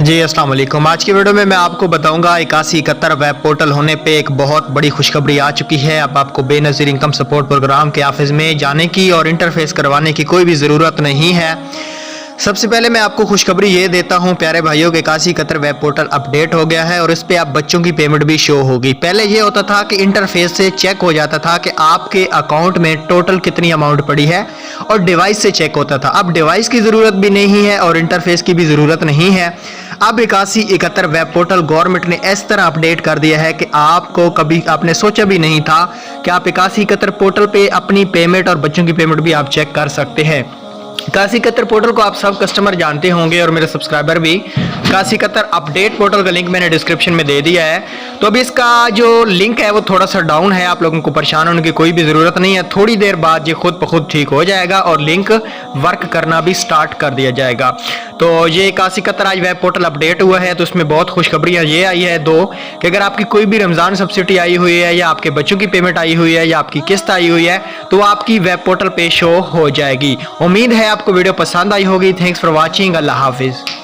जी अस्सलाम वालेकुम। आज की वीडियो में मैं आपको बताऊंगा 8171 वेब पोर्टल होने पे एक बहुत बड़ी खुशखबरी आ चुकी है। अब आपको बेनज़ीर इनकम सपोर्ट प्रोग्राम के ऑफिस में जाने की और इंटरफेस करवाने की कोई भी ज़रूरत नहीं है। सबसे पहले मैं आपको खुशखबरी ये देता हूँ प्यारे भाइयों के 8171 वेब पोर्टल अपडेट हो गया है और इस पे आप बच्चों की पेमेंट भी शो होगी। पहले ये होता था कि इंटरफेस से चेक हो जाता था कि आपके अकाउंट में टोटल कितनी अमाउंट पड़ी है और डिवाइस से चेक होता था। अब डिवाइस की ज़रूरत भी नहीं है और इंटरफेस की भी ज़रूरत नहीं है। अब 8171 वेब पोर्टल गवर्नमेंट ने इस तरह अपडेट कर दिया है कि आपको कभी आपने सोचा भी नहीं था कि आप 8171 पोर्टल पे अपनी पेमेंट और बच्चों की पेमेंट भी आप चेक कर सकते हैं। 8171 पोर्टल को आप सब कस्टमर जानते होंगे और मेरे सब्सक्राइबर भी। 8171 अपडेट पोर्टल का लिंक मैंने डिस्क्रिप्शन में दे दिया है। तो अभी इसका जो लिंक है वो थोड़ा सा डाउन है, आप लोगों को परेशान होने की कोई भी ज़रूरत नहीं है। थोड़ी देर बाद ये खुद ब खुद ठीक हो जाएगा और लिंक वर्क करना भी स्टार्ट कर दिया जाएगा। तो ये 8171 आज वेब पोर्टल अपडेट हुआ है, तो उसमें बहुत खुशखबरियाँ ये आई है दो कि अगर आपकी कोई भी रमज़ान सब्सिडी आई हुई है या आपके बच्चों की पेमेंट आई हुई है या आपकी किस्त आई हुई है तो आपकी वेब पोर्टल पे शो हो जाएगी। उम्मीद है आपको वीडियो पसंद आई होगी। Thanks for watching. अल्लाह हाफिज़।